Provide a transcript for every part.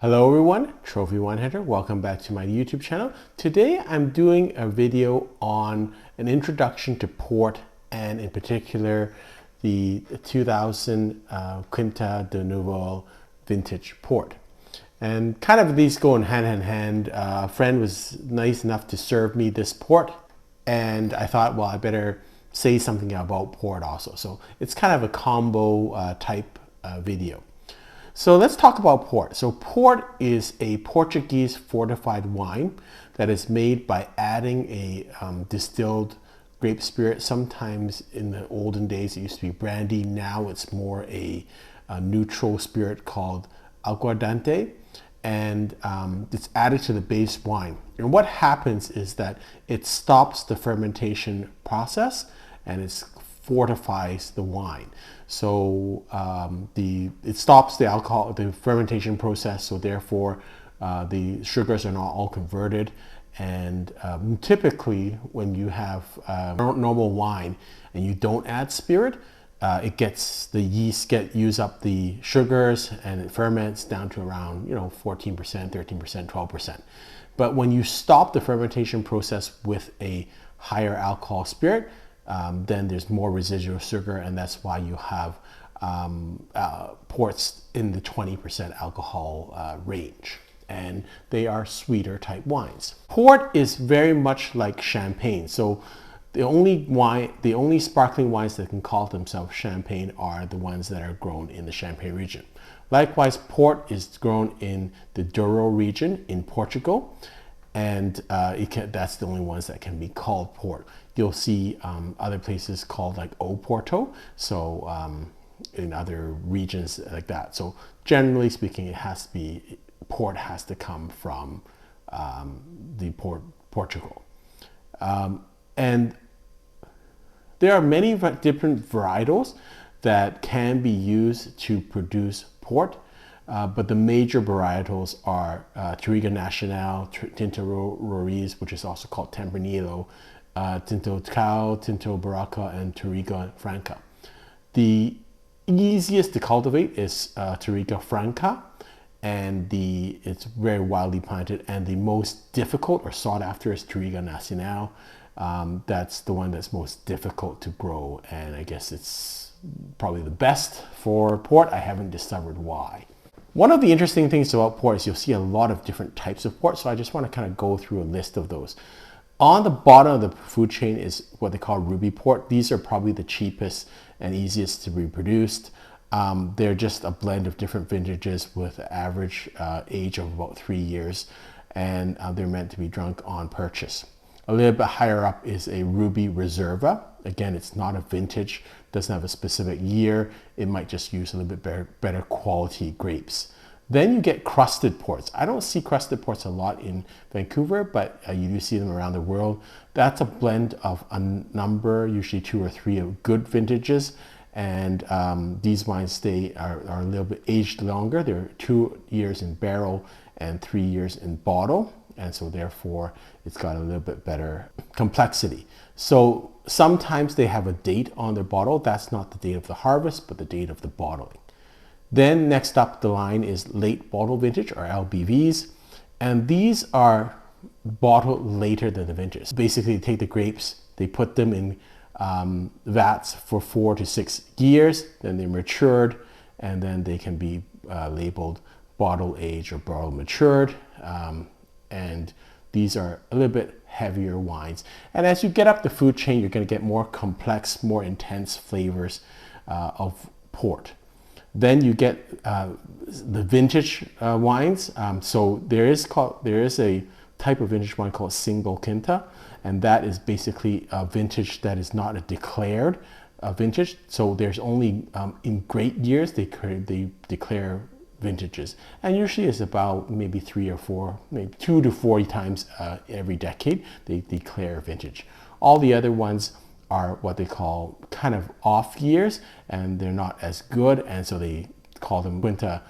Hello everyone, Trophy Wine Hunter. Welcome back to my YouTube channel. Today I'm doing a video on an introduction to port and in particular the 2000 Quinta de Noval Vintage Port. And kind of these go hand in hand. A friend was nice enough to serve me this port and I thought, well, I better say something about port also. So it's kind of a combo type video. So let's talk about port. So port is a Portuguese fortified wine that is made by adding a distilled grape spirit. Sometimes in the olden days it used to be brandy. Now it's more a neutral spirit called aguardente, and it's added to the base wine. And what happens is that it stops the fermentation process and it fortifies the wine. So it stops the alcohol, the fermentation process. So therefore, the sugars are not all converted. And typically, when you have normal wine and you don't add spirit, the yeast use up the sugars and it ferments down to around 14%, 13%, 12%. But when you stop the fermentation process with a higher alcohol spirit, then there's more residual sugar, and that's why you have ports in the 20% alcohol range, and they are sweeter type wines. Port is very much like champagne. So the only sparkling wines that can call themselves champagne are the ones that are grown in the Champagne region. Likewise, port is grown in the Douro region in Portugal, and that's the only ones that can be called port. You'll see other places called like Oporto, so in other regions like that. So generally speaking, port has to come from Portugal. And there are many different varietals that can be used to produce port. But the major varietals are Touriga Nacional, Tinto Roriz, which is also called Tempranillo, Tinto Cal, Tinto Barraca, and Touriga Franca. The easiest to cultivate is Touriga Franca, and it's very widely planted. And the most difficult or sought after is Touriga Nacional. That's the one that's most difficult to grow, and I guess it's probably the best for port. I haven't discovered why. One of the interesting things about port is you'll see a lot of different types of port, so I just want to kind of go through a list of those. On the bottom of the food chain is what they call ruby port. These are probably the cheapest and easiest to be produced. They're just a blend of different vintages with an average age of about 3 years, and they're meant to be drunk on purchase. A little bit higher up is a Ruby Reserva. Again, it's not a vintage, doesn't have a specific year. It might just use a little bit better quality grapes. Then you get crusted ports. I don't see crusted ports a lot in Vancouver, but you do see them around the world. That's a blend of a number, usually 2 or 3 of good vintages. And these wines are a little bit aged longer. They're 2 years in barrel and 3 years in bottle. And so therefore it's got a little bit better complexity. So sometimes they have a date on their bottle. That's not the date of the harvest, but the date of the bottling. Then next up the line is late bottle vintage, or LBVs. And these are bottled later than the vintage. Basically they take the grapes, they put them in vats for 4 to 6 years, then they're matured, and then they can be labeled bottle aged or bottle matured. And these are a little bit heavier wines. And as you get up the food chain, you're going to get more complex, more intense flavors of port. Then you get the vintage wines. So there is a type of vintage wine called single Quinta, and that is basically a vintage that is not a declared vintage. So there's only in great years they declare vintages, and usually it's about maybe 3 or 4, maybe 2 to 4 times every decade they declare vintage. All the other ones are what they call kind of off years, and they're not as good, and so they call them Quinta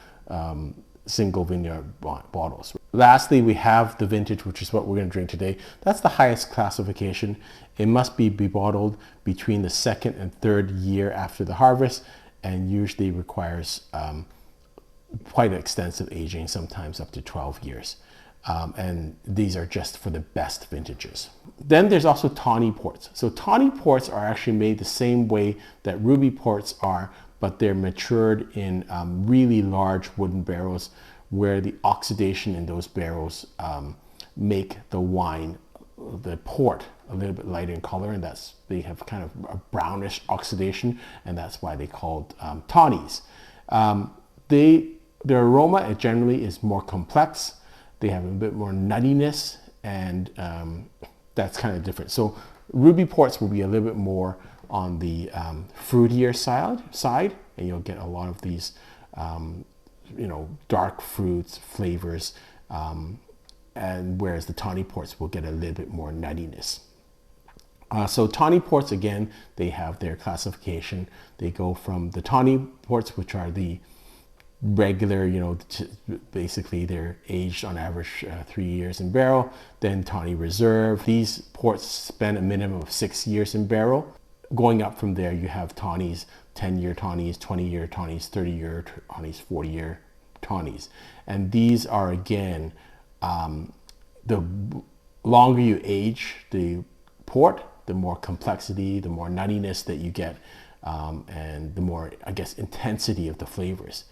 single vineyard bottles. Lastly, we have the vintage, which is what we're going to drink today. That's the highest classification. It must be bottled between the 2nd and 3rd year after the harvest, and usually requires quite extensive aging, sometimes up to 12 years. And these are just for the best vintages. Then there's also tawny ports. So tawny ports are actually made the same way that ruby ports are, but they're matured in really large wooden barrels where the oxidation in those barrels make the wine, the port, a little bit lighter in color, and they have kind of a brownish oxidation, and that's why they're called tawnies. Their aroma generally is more complex. They have a bit more nuttiness, and that's kind of different. So ruby ports will be a little bit more on the fruitier side, and you'll get a lot of these, dark fruits, flavors, and whereas the tawny ports will get a little bit more nuttiness. So tawny ports, again, they have their classification. They go from the tawny ports, which are the regular, basically they're aged on average 3 years in barrel. Then tawny reserve. These ports spend a minimum of 6 years in barrel. Going up from there, you have tawnies, 10-year tawnies, 20-year tawnies, 30-year tawnies, 40-year tawnies. And these are, again, the longer you age the port, the more complexity, the more nuttiness that you get, and the more, intensity of the flavors.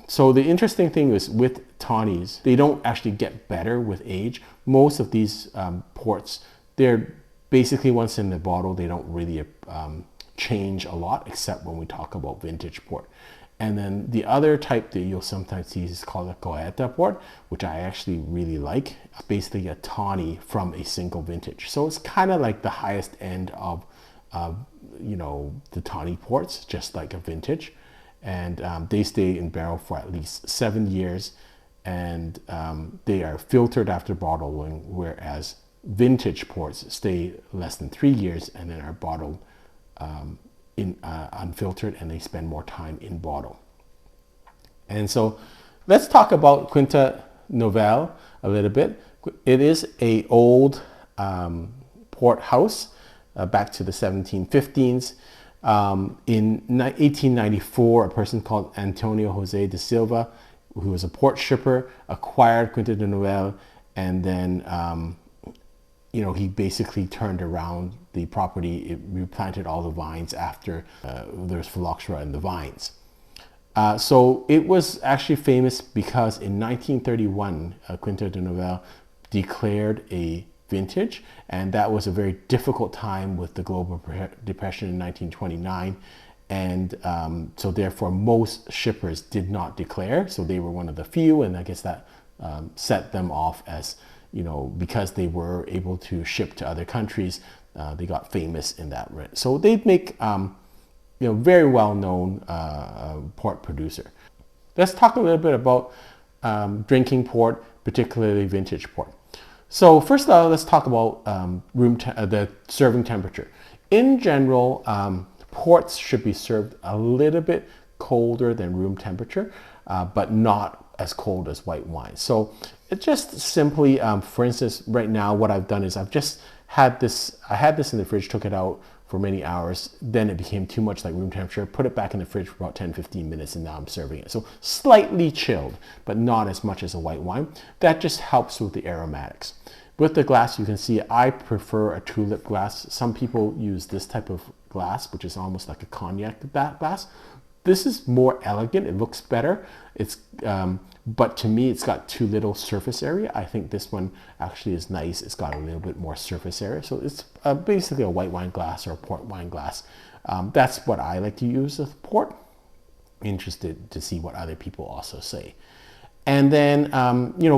So the interesting thing is with tawnies, they don't actually get better with age. Most of these ports, they're basically once in the bottle, they don't really change a lot, except when we talk about vintage port. And then the other type that you'll sometimes see is called a Quinta port, which I actually really like. It's basically a tawny from a single vintage. So it's kind of like the highest end of, the tawny ports, just like a vintage. And they stay in barrel for at least 7 years, and they are filtered after bottling, whereas vintage ports stay less than 3 years and then are bottled unfiltered, and they spend more time in bottle. And so let's talk about Quinta Noval a little bit. It is an old port house back to the 1715s. In 1894, a person called António José da Silva, who was a port shipper, acquired Quinta Noval, and then he basically turned around the property. It replanted all the vines after there was phylloxera in the vines. So it was actually famous because in 1931, Quinta Noval declared a vintage, and that was a very difficult time with the global depression in 1929, and so therefore most shippers did not declare. So they were one of the few, and I guess that set them off as, because they were able to ship to other countries, they got famous in that way. So they make very well-known port producer. Let's talk a little bit about drinking port, particularly vintage port. So first of all, let's talk about the serving temperature. In general, ports should be served a little bit colder than room temperature, but not as cold as white wine. So it just simply, for instance, right now what I've done is I've just had this, I had this in the fridge, took it out for many hours, then it became too much like room temperature, put it back in the fridge for about 10-15 minutes, and now I'm serving it. So slightly chilled, but not as much as a white wine. That just helps with the aromatics. With the glass, you can see I prefer a tulip glass. Some people use this type of glass, which is almost like a cognac glass. This is more elegant, it looks better. It's but to me, it's got too little surface area. I think this one actually is nice. It's got a little bit more surface area. So it's basically a white wine glass or a port wine glass. That's what I like to use with port. Interested to see what other people also say. And then,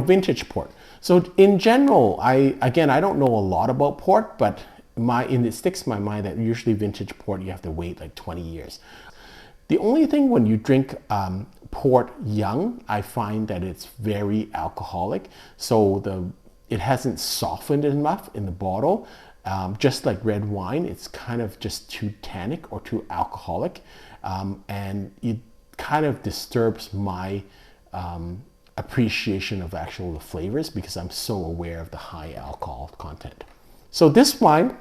vintage port. So in general, I don't know a lot about port, but it sticks in my mind that usually vintage port, you have to wait like 20 years. The only thing when you drink port young, I find that it's very alcoholic. So it hasn't softened enough in the bottle. Just like red wine, it's kind of just too tannic or too alcoholic. And it kind of disturbs my appreciation of the flavors, because I'm so aware of the high alcohol content. So this wine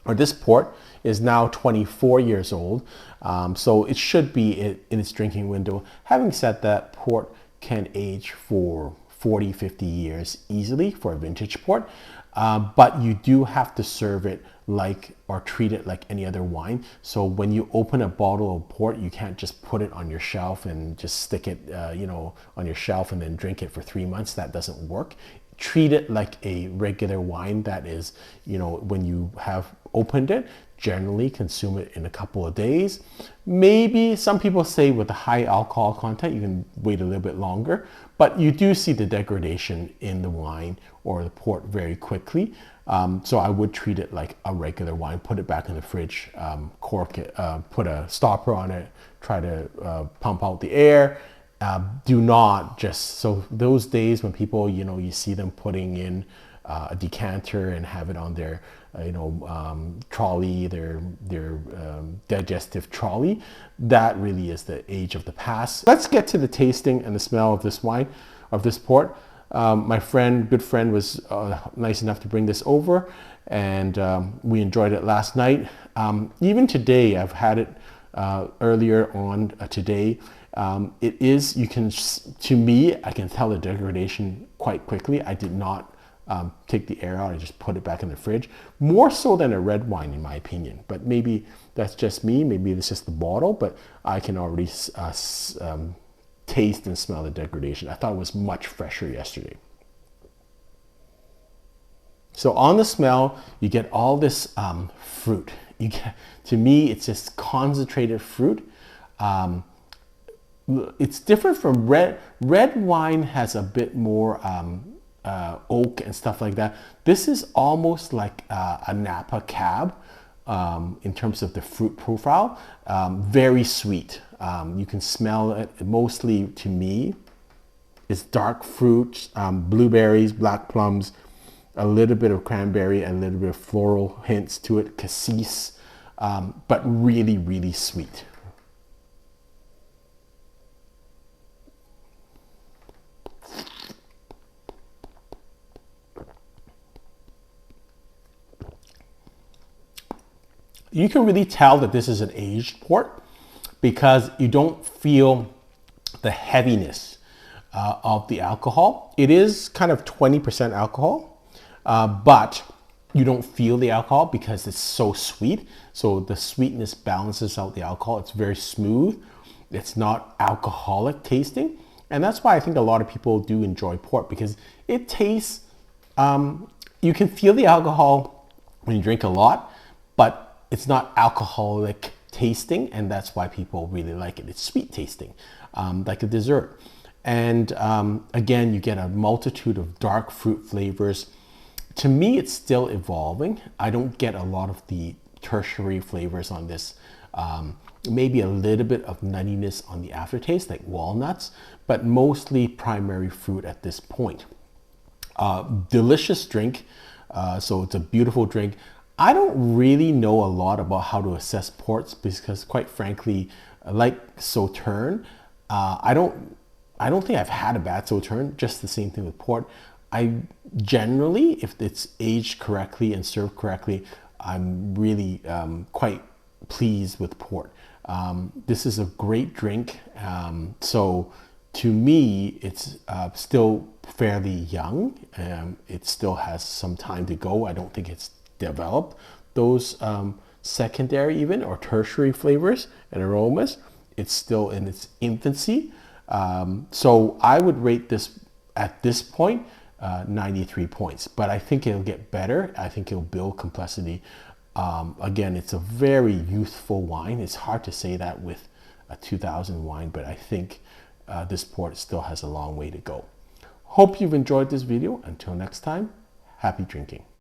or this port is now 24 years old. So it should be in its drinking window. Having said that, port can age for 40, 50 years easily for a vintage port. But you do have to serve it like, or treat it like any other wine. So when you open a bottle of port, you can't just put it on your shelf and just stick it, on your shelf and then drink it for 3 months. That doesn't work. Treat it like a regular wine that is, when you have opened it, generally consume it in a couple of days. Maybe some people say with the high alcohol content, you can wait a little bit longer, but you do see the degradation in the wine or the port very quickly. So I would treat it like a regular wine, put it back in the fridge, cork it, put a stopper on it, try to pump out the air. Do not just, so those days when people, you see them putting in a decanter and have it on their, trolley, their digestive trolley, that really is the age of the past. Let's get to the tasting and the smell of this wine, of this port. My good friend was nice enough to bring this over, and we enjoyed it last night. Even today, I've had it earlier on today. It is, to me, I can tell the degradation quite quickly. I did not take the air out, I just put it back in the fridge. More so than a red wine, in my opinion. But maybe that's just me, maybe it's just the bottle, but I can already taste and smell the degradation. I thought it was much fresher yesterday. So on the smell, you get all this fruit. To me, it's just concentrated fruit. It's different from red. Red wine has a bit more oak and stuff like that. This is almost like a Napa Cab in terms of the fruit profile. Very sweet. You can smell it. Mostly, to me, it's dark fruits, blueberries, black plums, a little bit of cranberry, and a little bit of floral hints to it, cassis, but really, really sweet. You can really tell that this is an aged port because you don't feel the heaviness of the alcohol. It is kind of 20% alcohol, but you don't feel the alcohol because it's so sweet. So the sweetness balances out the alcohol. It's very smooth. It's not alcoholic tasting. And that's why I think a lot of people do enjoy port, because it tastes, you can feel the alcohol when you drink a lot, but it's not alcoholic tasting, and that's why people really like it. It's sweet tasting, like a dessert. And again, you get a multitude of dark fruit flavors. To me, it's still evolving. I don't get a lot of the tertiary flavors on this. Maybe a little bit of nuttiness on the aftertaste, like walnuts, but mostly primary fruit at this point. Delicious drink. So it's a beautiful drink. I don't really know a lot about how to assess ports because, quite frankly, like Sauterne, I don't think I've had a bad Sauterne. Just the same thing with port. I generally, if it's aged correctly and served correctly, I'm really quite pleased with port. This is a great drink. So to me, it's still fairly young. It still has some time to go. I don't think it's develop those secondary even or tertiary flavors and aromas. It's still in its infancy. So I would rate this at this point 93 points, but I think it'll get better. I think it'll build complexity. Again, it's a very youthful wine. It's hard to say that with a 2000 wine, but I think this port still has a long way to go. Hope you've enjoyed this video. Until next time, happy drinking.